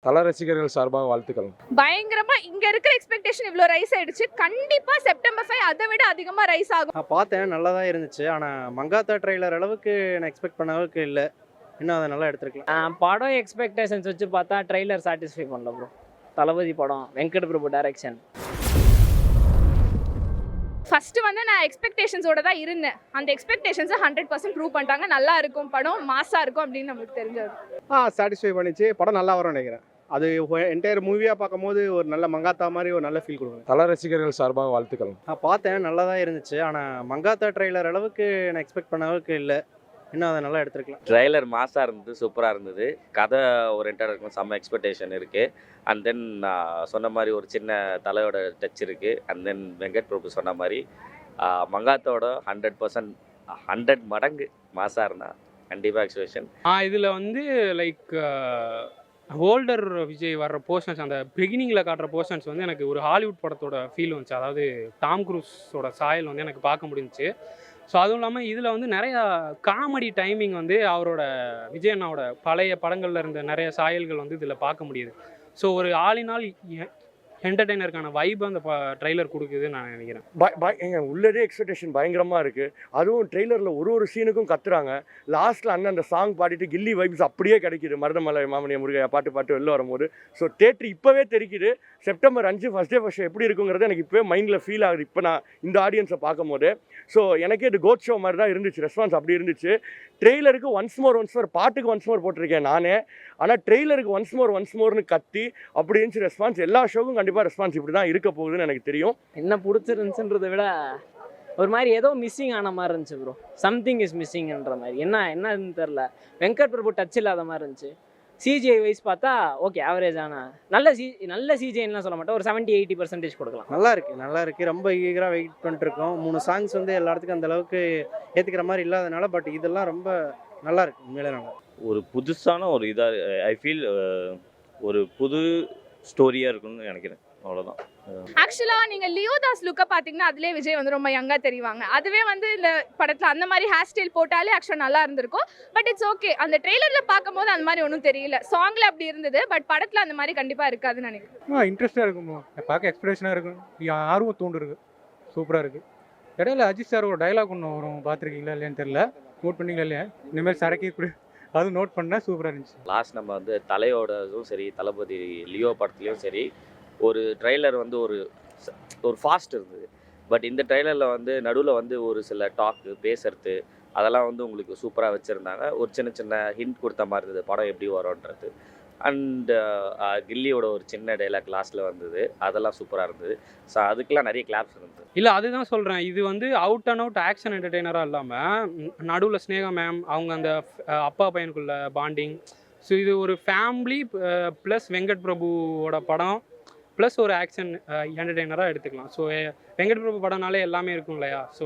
தல ரசிகர்கள் சார்பாக வாழ்த்துக்கள். பயங்கரமா இங்க இருக்கிற எக்ஸ்பெக்டேஷன் இவ்ளோ ரைஸ் ஆயிடுச்சு. கண்டிப்பா செப்டம்பர் 5 அதை விட அதிகமா ரைஸ் ஆகும். நான் பார்த்தேன், நல்லா தான் இருந்துச்சு. ஆனால் மங்காத்தா ட்ரெய்லர் அளவுக்கு நான் எக்ஸ்பெக்ட் பண்ண அளவுக்கு இல்லை. இன்னும் அதை நல்லா எடுத்துருக்கலாம். படம் எக்ஸ்பெக்டேஷன்ஸ் வச்சு பார்த்தா ட்ரெய்லர் சாட்டிஸ்ஃபை பண்ணல ப்ரோ. தளபதி படம், வெங்கட் பிரபு டைரக்ஷன். ஃபர்ஸ்ட் வந்து நான் எக்ஸ்பெக்டேஷன்ஸோட தான் இருந்தேன். அந்த எக்ஸ்பெக்டேஷன்ஸை 100% ப்ரூவ் பண்ணிட்டாங்க. நல்லா இருக்கும் படம், மாஸா இருக்கும் அப்படின்னு நமக்கு தெரிஞ்சது. சாட்டிஸ்ஃபை பண்ணிச்சு. படம் நல்லா வரும்னு நினைக்கிறேன். அது என்டையர் மூவியாக பார்க்கும்போது ஒரு நல்ல மங்காத்தா மாதிரி ஒரு நல்ல ஃபீல் கொடுக்கும். தல ரசிகர்கள் சார்பாக வாழ்த்துக்கள். நான் பார்த்தேன், நல்லா தான் இருந்துச்சு. ஆனால் மங்காத்தா ட்ரெய்லர் அளவுக்கு நான் எக்ஸ்பெக்ட் பண்ண அளவுக்கு இல்லை. இன்னும் அதை நல்லா எடுத்துருக்கலாம். ட்ரைலர் மாஸாக இருந்தது, சூப்பராக இருந்தது. கதை ஓரியன்டாக இருக்கும், செம்ம எக்ஸ்பெக்டேஷன் இருக்குது. அண்ட் தென் சொன்ன மாதிரி ஒரு சின்ன தலையோட டச் இருக்குது. அண்ட் தென் வெங்கட் பிரபு சொன்ன மாதிரி மங்காத்தோட 100% 100 மடங்கு மாஸாக இருந்தால் கண்டிப்பாக எக்ஸ்பெக்டேஷன். இதில் வந்து லைக் ஹோல்டர் விஜய் வர்ற போர்ஷன்ஸ், அந்த பிகினிங்கில் காட்டுற போர்ஷன்ஸ் வந்து எனக்கு ஒரு ஹாலிவுட் படத்தோட ஃபீல் வந்துச்சு. அதாவது டாம் க்ரூஸோட சாயல் வந்து எனக்கு பார்க்க முடிஞ்சிச்சு. ஸோ அதுவும் இல்லாமல் இதில் வந்து நிறையா காமெடி டைமிங் வந்து அவரோட விஜய் அண்ணாவோட பழைய படங்களில் இருந்த நிறைய சாயல்கள் வந்து இதில் பார்க்க முடியுது. ஸோ ஒரு ஆளினால் என்டர்டெய்னருக்கான வைப் அந்த ட்ரெய்லர் கொடுக்குதுன்னு நான் நினைக்கிறேன். உள்ளதே எக்ஸ்பெக்டேஷன் பயங்கரமாக இருக்குது. அதுவும் ட்ரெய்லரில் ஒரு சீனுக்கும் கத்துறாங்க. லாஸ்ட்டில் அந்த சாங் பாடிட்டு கில்லி வைப்ஸ் அப்படியே கிடைக்கிது. மருதமலை மாமனிய முருகையா பாட்டு வெளில வரும்போது. ஸோ தேட்டர் இப்போவே தெரிக்குது. செப்டம்பர் 5 ஃபஸ்ட் டே எப்படி இருக்குங்கிறது எனக்கு இப்போவே மைண்டில் ஃபீல் ஆகுது. இப்போ நான் இந்த ஆடியன்ஸை பார்க்கும் போது ஸோ எனக்கே இது கோட் ஷோ மாதிரி தான் இருந்துச்சு. ரெஸ்பான்ஸ் அப்படி இருந்துச்சு. ட்ரெய்லருக்கு ஒன்ஸ் மோர் பாட்டுக்கு ஒன்ஸ் மோர் போட்டிருக்கேன் நானே. ஆனால் ட்ரெய்லருக்கு ஒன்ஸ் மோர்னு கத்தி அப்படி இருந்துச்சு ரெஸ்பான்ஸ். எல்லா ஷோக்கும் கண்டிப்பாக ரெஸ்பான்ஸ் இப்படி தான் இருக்க போகுதுன்னு எனக்கு தெரியும். என்ன பிடிச்சிருந்துச்சுன்றதை விட ஒரு மாதிரி ஏதோ மிஸ்ஸிங் ஆன மாதிரி இருந்துச்சு ப்ரோ. சம்திங் இஸ் மிஸ்ஸிங்ன்ற மாதிரி. என்னன்னு தெரில. வெங்கட் பிரபு டச் இல்லாத மாதிரி இருந்துச்சு. சிஜிஐ வைஸ் பார்த்தா ஓகே, ஆவரேஜான நல்ல சிஜிஐன்னு சொல்ல மாட்டேன், ஒரு 70-80% கொடுக்கலாம். நல்லா இருக்கு. ரொம்ப ஈகராக வெயிட் பண்ணிட்டு இருக்கோம். 3 சாங்ஸ் வந்து எல்லாத்துக்கும் அந்த அளவுக்கு ஏற்றுக்கிற மாதிரி இல்லாதனால, பட் இதெல்லாம் ரொம்ப நல்லா இருக்கு. உண்மையிலே நல்லா ஒரு புதுசான ஒரு இதாக ஐ ஃபீல் ஒரு புது ஸ்டோரியாக இருக்குன்னு நினைக்கிறேன். அவ்வளோதான். ஆக்சுவலா நீங்க லியோதாஸ் லுக்க பாத்தீங்கன்னா அதுலயே விஜய் வந்து ரொம்ப யங்கா தெரிவாங்க. அதுவே வந்து இந்த படத்துல அந்த மாதிரி ஹேர் ஸ்டைல் போட்டாலே ஆக்சுவலா நல்லா இருந்திருக்கும். But it's okay. அந்த ட்ரெய்லர்ல பார்க்கும்போது அந்த மாதிரி ஒன்றும் தெரியல. சாங்ல அப்படி இருந்தது, பட் படத்துல அந்த மாதிரி கண்டிப்பா இருக்காதுன்னு நினைக்கிறேன். இன்ட்ரெஸ்டாக இருக்கும், பார்க்க எக்ஸ்பிரஷனாக இருக்கும், ஆர்வம் தூண்டுருக்கு. சூப்பராக இருக்குது. இடையில அஜித் சார் ஒரு டைலாக் ஒன்று வரும், பார்த்துருக்கீங்களா இல்லையான்னு தெரியல, நோட் பண்ணீங்களா இல்லையா? இனிமேல் சரக்கி இப்படி அதுவும் நோட் பண்ணால் சூப்பராக இருந்துச்சு. லாஸ்ட் நம்ம வந்து தலையோடதும் சரி, தளபதி லியோ படத்துலையும் சரி, ஒரு ட்ரெய்லர் வந்து ஒரு ஃபாஸ்ட் இருந்தது. பட் இந்த ட்ரெய்லரில் வந்து நடுவில் வந்து ஒரு சில டாக்கு பேசுறது அதெல்லாம் வந்து உங்களுக்கு சூப்பராக வச்சுருந்தாங்க. ஒரு சின்ன ஹிண்ட் கொடுத்த மாதிரி இருந்தது படம் எப்படி வரும்ன்றது. அண்ட் கில்லியோட ஒரு சின்ன டைலாக் லாஸ்ட்டில் வந்தது, அதெல்லாம் சூப்பராக இருந்தது. ஸோ அதுக்கெலாம் நிறைய கிளாப்ஸ் இருந்தது. இல்லை, அதுதான் சொல்கிறேன். இது வந்து அவுட் அண்ட் அவுட் ஆக்ஷன் என்டர்டெய்னராக இல்லாமல் நடுவில் ஸ்னேகா மேம் அவங்க அந்த அப்பா பையனுக்குள்ள பாண்டிங். ஸோ இது ஒரு ஃபேமிலி ப்ளஸ் வெங்கட் பிரபுவோட படம் ப்ளஸ் ஒரு ஆக்ஷன் என்டர்டெய்னராக எடுத்துக்கலாம். ஸோ வெங்கட் பிரபு படம்னாலே எல்லாமே இருக்கும் இல்லையா? ஸோ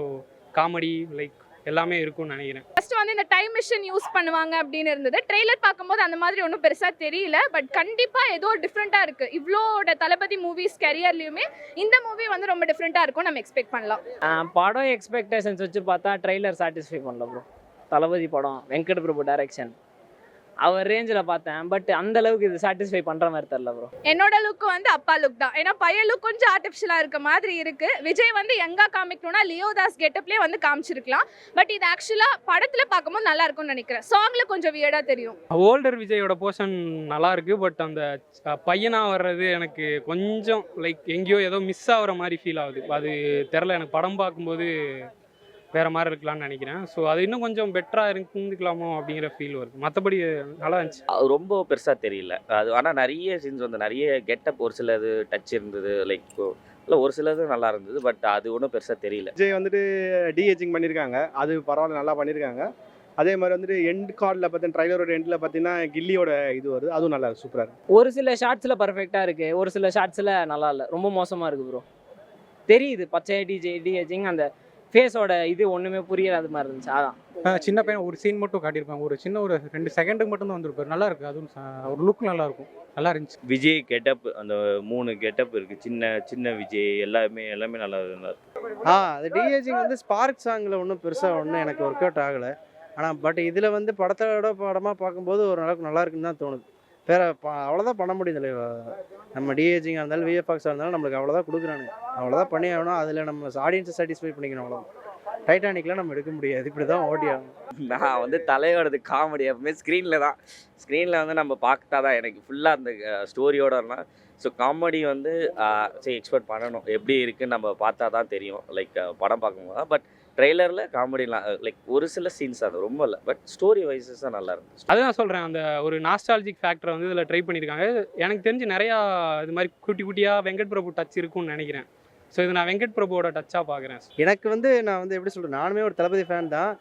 காமெடி லைக் எல்லாமே இருக்கும்னு நினைக்கிறேன். ஃபர்ஸ்ட் வந்து இந்த டைம் மிஷின் யூஸ் பண்ணுவாங்க அப்படின்னு இருந்தது. ட்ரெய்லர் பார்க்கும்போது அந்த மாதிரி ஒன்றும் பெருசாக தெரியல. பட் கண்டிப்பாக ஏதோ டிஃப்ரெண்ட்டாக இருக்குது. இவ்வளோட தளபதி மூவிஸ் கரியர்லையுமே இந்த மூவி வந்து ரொம்ப டிஃப்ரெண்ட்டாக இருக்கும், நம்ம எக்ஸ்பெக்ட் பண்ணலாம். படம் எக்ஸ்பெக்டேஷன்ஸ் வச்சு பார்த்தா ட்ரெய்லர் சாட்டிஸ்ஃபை பண்ணல ப்ரோ. தளபதி படம், வெங்கட் பிரபு டைரக்ஷன், அவர் ரேஞ்சில் பார்த்தேன். பட் அந்த அளவுக்கு இது சாட்டிஸ்ஃபை பண்ணுற மாதிரி தெரியல ப்ரோ. என்னோட லுக் வந்து அப்பா லுக் தான். ஏன்னா பையன் லுக் கொஞ்சம் ஆர்டிஃபிஷியலாக இருக்க மாதிரி இருக்குது. விஜய் வந்து எங்கே காமிக்கணும்னா லியோதாஸ் கெட்டப்லேயே வந்து காமிச்சிருக்கலாம். பட் இது ஆக்சுவலாக படத்தில் பார்க்கும்போது நல்லா இருக்கும்னு நினைக்கிறேன். சாங்கில் கொஞ்சம் வியர்டாக தெரியும். ஹோல்டர் விஜயோட போர்ஷன் நல்லா இருக்குது. பட் அந்த பையனாக வர்றது எனக்கு கொஞ்சம் லைக் எங்கேயோ ஏதோ மிஸ் ஆகிற மாதிரி ஃபீல் ஆகுது. அது தெரில, எனக்கு படம் பார்க்கும்போது வேறு மாதிரி இருக்கலாம்னு நினைக்கிறேன். ஸோ அது இன்னும் கொஞ்சம் பெட்டராக இருந்துக்கலாமோ அப்படிங்கிற ஃபீல் வருது. மற்றபடி நல்லா இருந்துச்சு. அது ரொம்ப பெருசாக தெரியல அது. ஆனால் நிறைய சீன்ஸ் வந்து நிறைய கெட்டப், ஒரு சிலது டச் இருந்தது, லைக் இல்லை ஒரு சிலது நல்லா இருந்தது. பட் அது ஒன்றும் பெருசாக தெரியல. விஜய் வந்துட்டு டிஏஜிங் பண்ணியிருக்காங்க, அது பரவாயில்ல, நல்லா பண்ணியிருக்காங்க. அதே மாதிரி வந்துட்டு எண்ட் கார்டில் பார்த்தீங்கன்னா ட்ரைலரோட எண்டில் பார்த்தீங்கன்னா கில்லியோட இது வருது, அதுவும் நல்லா இருக்குது, சூப்பராக இருக்குது. ஒரு சில ஷார்ட்ஸில் பர்ஃபெக்டாக இருக்குது, ஒரு சில ஷார்ட்ஸில் நல்லா இல்லை, ரொம்ப மோசமாக இருக்குது ப்ரோ. தெரியுது பச்சை டிஏஜிங் அந்த ஃபேஸோட இது ஒன்றுமே புரியாத மாதிரி இருந்துச்சு. அதான் சின்ன பையன் ஒரு சீன் மட்டும் காட்டியிருப்பாங்க, ஒரு சின்ன ஒரு 2 செகண்டுக்கு மட்டும் தான் வந்திருப்பாரு. நல்லா இருக்குது, அதுவும் ஒரு லுக் நல்லா இருக்கும், நல்லா இருந்துச்சு. விஜய் கெட்டப், அந்த 3 கெட்டப் இருக்குது. சின்ன விஜய் எல்லாமே நல்லா இருக்கு. அது டிஏஜிங் வந்து ஸ்பார்க் சாங்கில் ஒன்றும் பெருசாக ஒன்றும் எனக்கு ஒர்க் அவுட் ஆகலை. ஆனால் பட் இதில் வந்து படத்தோட படமாக பார்க்கும்போது ஒரு அளவுக்கு நல்லா இருக்குன்னு தான் தோணுது. வேற அவ்வளோதான் பண்ண முடியும் தலைவா. நம்ம டிஏஜிங்காக இருந்தாலும் விஎஃப்எக்ஸாக இருந்தாலும் நம்மளுக்கு அவ்வளோதான் கொடுக்குறானு, அவ்வளோதான் பண்ணி ஆகணும். அதில் நம்ம ஆடியன்ஸை சாட்டிஸ்ஃபை பண்ணிக்கணும், அவ்வளோ. டைட்டானிக்லாம் நம்ம எடுக்க முடியாது, இப்படி தான் ஓட்டி ஆகணும். நான் வந்து தலையோடது காமெடி எப்பவுமே ஸ்க்ரீனில் தான். ஸ்க்ரீனில் வந்து நம்ம பார்த்தா தான் எனக்கு ஃபுல்லாக அந்த ஸ்டோரியோடலாம். ஸோ காமெடி வந்து சரி எக்ஸ்பெக்ட் பண்ணணும், எப்படி இருக்குன்னு நம்ம பார்த்தா தான் தெரியும். லைக் படம் பார்க்கும்போது பட் ட்ரெய்லரில் காமெடிலாம் லைக் ஒரு சில சீன்ஸ் அது ரொம்ப இல்லை, பட் ஸ்டோரி வைஸஸ் தான் நல்லா இருந்துச்சு. அதுதான் சொல்கிறேன், அந்த ஒரு நாஸ்டாலஜிக் ஃபேக்டரை வந்து இதில் ட்ரை பண்ணியிருக்காங்க. எனக்கு தெரிஞ்சு நிறையா இது மாதிரி குட்டி குட்டியாக வெங்கட் பிரபு டச் இருக்கும்னு நினைக்கிறேன். ஸோ இது நான் வெங்கட் பிரபுவோட டச்சாக பார்க்குறேன். எனக்கு வந்து நான் வந்து எப்படி சொல்கிறேன், நானுமே ஒரு தளபதி ஃபேன் தான்.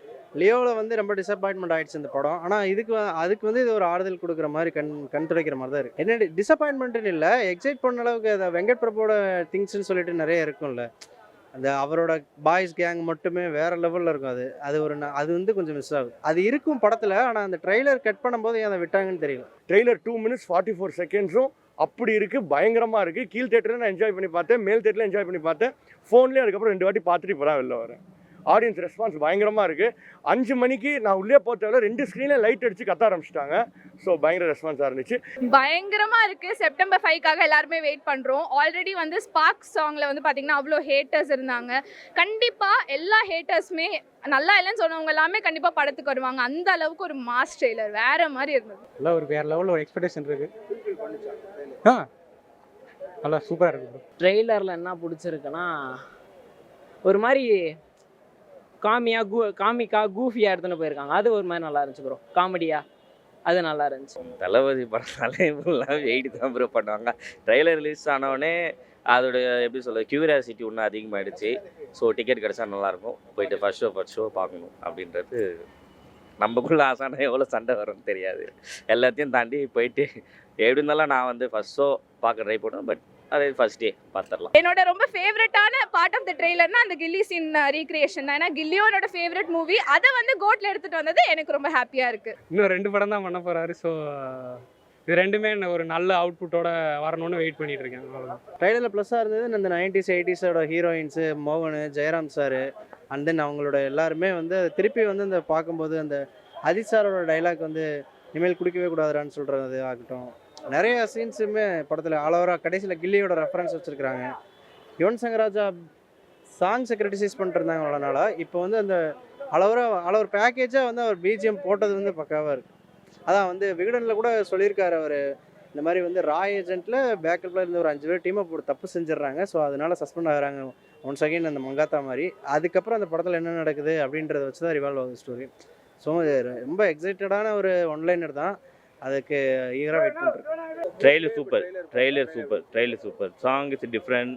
லியோவில் வந்து ரொம்ப டிசப்பாயின்மெண்ட் ஆகிடுச்சு இந்த படம். ஆனால் அதுக்கு வந்து இது ஒரு ஆறுதல் கொடுக்குற மாதிரி கண் துடைக்கிற மாதிரி தான் இருக்குது. என்ன டிசப்பாயின்மெண்ட்டுன்னு இல்லை, எக்ஸைட் பண்ண அளவுக்கு அதை வெங்கட் பிரபுவோட திங்ஸ்ன்னு சொல்லிட்டு நிறைய இருக்கும்ல. அந்த அவரோட பாய்ஸ் கேங் மட்டுமே வேறு லெவலில் இருக்கும். அது வந்து கொஞ்சம் மிஸ் ஆகுது. அது இருக்கும் படத்தில், ஆனால் அந்த ட்ரெய்லர் கட் பண்ணும்போது ஏன் அதை விட்டாங்கன்னு தெரியல. ட்ரெய்லர் 2 minutes 44 seconds அப்படி இருக்குது, பயங்கரமாக இருக்குது. கீழ் தேட்டரில் நான் என்ஜாய் பண்ணி பார்த்தேன், மேல் தேட்டரில் என்ஜாய் பண்ணி பார்த்தேன், ஃபோன்லேயே அதுக்கப்புறம் 2 வாட்டி பார்த்துட்டு இப்போ தான் வெளில வரேன். ஆடியன்ஸ் ரெஸ்பான்ஸ் பயங்கரமாக இருக்குது. 5 மணிக்கு நான் உள்ளே போகிறத 2 ஸ்க்ரீனில் லைட் அடித்து கத்த ஆரம்பிச்சிட்டாங்க. ஸோ பயங்கர ரெஸ்பான்ஸாக இருந்துச்சு, பயங்கரமாக இருக்குது. செப்டம்பர் 5க்காக எல்லாருமே வெயிட் பண்ணுறோம். ஆல்ரெடி வந்து ஸ்பார்க் சாங்கில் வந்து பார்த்திங்கன்னா அவ்வளோ ஹேட்டர்ஸ் இருந்தாங்க. கண்டிப்பாக எல்லா ஹேட்டர்ஸுமே நல்லா இல்லைன்னு சொன்னவங்க எல்லாமே கண்டிப்பாக படத்துக்கு வருவாங்க. அந்த அளவுக்கு ஒரு மாஸ் ட்ரெய்லர் வேறு மாதிரி இருந்தது. எல்லாம் ஒரு வேறு லெவலில் ஒரு எக்ஸ்பெக்டேஷன் இருக்குது. நல்லா சூப்பராக இருக்குது. ட்ரெய்லரில் என்ன பிடிச்சிருக்குன்னா ஒரு மாதிரி காமிக்காக கூஃபியாக எடுத்துன்னு போயிருக்காங்க. அது ஒரு மாதிரி நல்லா இருந்துச்சு ப்ரோ. காமெடியாக அது நல்லா இருந்துச்சு. தளபதி படத்தாலே ஃபுல்லாக வெயிட் தான் ப்ரோ பண்ணுவாங்க. ட்ரெய்லர் ரிலீஸ் ஆனவுடனே அதோட எப்படி சொல்ல கியூரியாசிட்டி ஒன்று அதிகமாகிடுச்சு. ஸோ டிக்கெட் கிடச்சா நல்லாயிருக்கும், போயிட்டு ஃபர்ஸ்ட் ஷோ பார்க்கணும் அப்படின்றது நமக்குள்ள ஆசான எவ்வளோ சண்டை வரும்னு தெரியாது. எல்லாத்தையும் தாண்டி போயிட்டு எப்படி இருந்தாலும் நான் வந்து ஃபர்ஸ்ட் ஷோ பார்க்க ட்ரை பண்ணுவேன். பட் அது ஃபர்ஸ்ட் டே பார்த்துடலாம். என்னோட ரொம்ப ஃபேவரட்டான பார்ட் ஆஃப் த ட்ரெய்லர்னா அந்த கில்லி சீன் ரீக்ரியேஷன் தான். ஏன்னா கில்லியோ என்னோட ஃபேவரட் மூவி. அதை வந்து கோட்ல எடுத்துகிட்டு வந்தது எனக்கு ரொம்ப ஹாப்பியாக இருக்குது. இன்னும் 2 படம் தான் பண்ண போகிறாரு. ஸோ இது ரெண்டுமே ஒரு நல்ல அவுட்புட்டோட வரணும்னு வெயிட் பண்ணிட்டு இருக்கேன். அவ்வளோதான். ட்ரெய்லரில் ப்ளஸ்ஸாக இருந்தது இந்த 90s 80ஸோட ஹீரோயின்ஸு, மோகன், ஜெயராம் சார், அண்ட் தென் அவங்களோட எல்லாருமே வந்து திருப்பி வந்து இந்த பார்க்கும்போது அந்த அஜித் சாரோட டைலாக் வந்து இனிமேல் குடிக்கவே கூடாதுறான்னு சொல்கிறது ஆகட்டும். நிறைய சீன்ஸுமே படத்தில் ஆலோவராக கடைசியில் கில்லியோட ரெஃபரன்ஸ் வச்சுருக்கிறாங்க. யுவன் சங்கர் ராஜா சாங்ஸை கிரிட்டிசைஸ் பண்ணிட்டுருந்தாங்க அவ்வளோ நாளாக. இப்போ வந்து அந்த அளவர் பேக்கேஜாக வந்து அவர் பிஜிஎம் போட்டது வந்து பக்காவாக இருக்குது. அதான் வந்து விகடனில் கூட சொல்லியிருக்காரு அவர், இந்த மாதிரி வந்து ராய் ஏஜென்ட்டில் பேக்கப்பில் இருந்து ஒரு 5 பேர் டீமை போட்டு தப்பு செஞ்சிடறாங்க. ஸோ அதனால் சஸ்பெண்ட் ஆகிறாங்க ஒன் செகண்ட் அந்த மங்காத்தா மாதிரி. அதுக்கப்புறம் அந்த படத்தில் என்ன நடக்குது அப்படின்றத வச்சு தான் ரிவால்வ் ஆகுது ஸ்டோரி. ஸோ ரொம்ப எக்ஸைட்டடான ஒரு ஒன்லைனர் தான். அதுக்கு ஈகராக வெயிட் பண்ணுறேன். Trailer super. Song is different,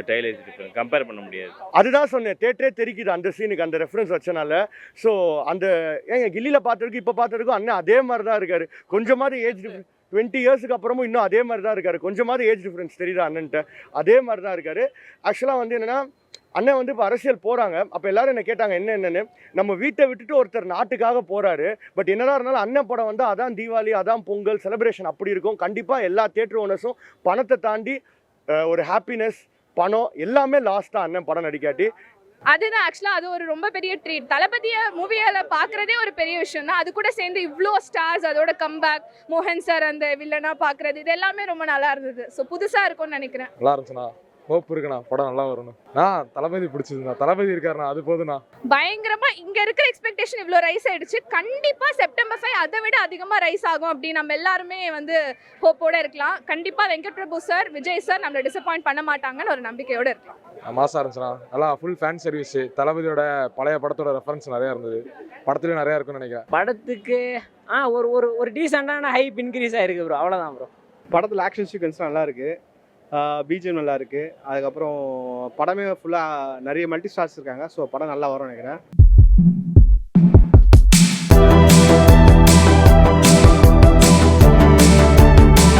trailer is different, compare பண்ண முடியாது. அதுதான் சொன்னேன், தேட்டரே தெரிக்குது அந்த சீனுக்கு அந்த ரெஃபரன்ஸ் வச்சனால. ஸோ அந்த கில்லியில் பார்த்ததுக்கு இப்போ பார்த்ததுக்கும் அண்ணன் அதே மாதிரி தான் இருக்காரு. கொஞ்சமாவது ஏஜ் டிஃப்ரென்ஸ் 20 இயர்ஸுக்கு அப்புறமும் இன்னும் அதே மாதிரி தான் இருக்காரு. கொஞ்சமாவது ஏஜ் டிஃப்ரென்ஸ் தெரியுதா அண்ணன்ட்ட? அதே மாதிரி தான் இருக்காரு. ஆக்சுவலாக வந்து என்னென்னா, அண்ணன் வந்து இப்போ அரசியல் போகிறாங்க. அப்போ எல்லாரும் என்ன கேட்டாங்க, என்னென்னு நம்ம வீட்டை விட்டுட்டு ஒருத்தர் நாட்டுக்காக போகிறாரு. பட் என்னதான் இருந்தாலும் அண்ணன் படம் வந்து அதான் தீபாவளி, அதான் பொங்கல் செலிப்ரேஷன் அப்படி இருக்கும். கண்டிப்பாக எல்லா தியேட்டர் ஓனர்ஸும் பணத்தை தாண்டி ஒரு ஹாப்பினஸ், பணம் எல்லாமே லாஸ்ட்டாக அண்ணன் படம் நடிக்காட்டி. அதுதான் ஆக்சுவலாக அது ஒரு ரொம்ப பெரிய ட்ரீட். தளபதியை மூவியால் பார்க்குறதே ஒரு பெரிய விஷயம் தான். அது கூட சேர்ந்து இவ்வளோ ஸ்டார்ஸ், அதோட கம்பேக், மோகன் சார் அந்த வில்லனாக பார்க்குறது, இது எல்லாமே ரொம்ப நல்லா இருந்தது. ஸோ புதுசாக இருக்கும்னு நினைக்கிறேன். நல்லா இருந்துச்சுண்ணா, ஹோப் இருக்குண்ணா, படம் நல்லா வரணும். தளபதி பிடிச்சதுண்ணா, தளபதி இருக்காருண்ணா, அது போதுண்ணா. பயங்கரமாக இங்கே இருக்கிற எக்ஸ்பெக்டேஷன் இவ்வளோ ரைஸ் ஆகிடுச்சு. கண்டிப்பாக செப்டம்பர் 5 அதை விட அதிகமாக ரைஸ் ஆகும் அப்படின்னு நம்ம எல்லாருமே வந்து ஹோப்போடு இருக்கலாம். கண்டிப்பாக வெங்கட் பிரபு சார், விஜய் சார் நம்மளை டிசப்பாயிண்ட் பண்ண மாட்டாங்கன்னு ஒரு நம்பிக்கையோடு இருக்கலாம். மாசாக இருந்துச்சுண்ணா, நல்லா ஃபுல் ஃபேன் சர்வீஸ். தளபதியோட பழைய படத்தோட ரெஃபரன்ஸ் நிறையா இருந்தது, படத்துலேயும் நிறையா இருக்குன்னு நினைக்கிறேன். படத்துக்கு ஒரு டீசெண்டான ஹைப் இன்க்ரீஸ் ஆகிருக்கு ப்ரோ, அவ்வளோதான் ப்ரோ. படத்தில் ஆக்ஷன் சீக்வன்ஸ் நல்லா இருக்குது, பிஜிஎம் நல்லா இருக்குது. அதுக்கப்புறம் படமே ஃபுல்லாக நிறைய மல்டி ஸ்டார்ஸ் இருக்காங்க. ஸோ படம் நல்லா வரும்னு நினைக்கிறேன்.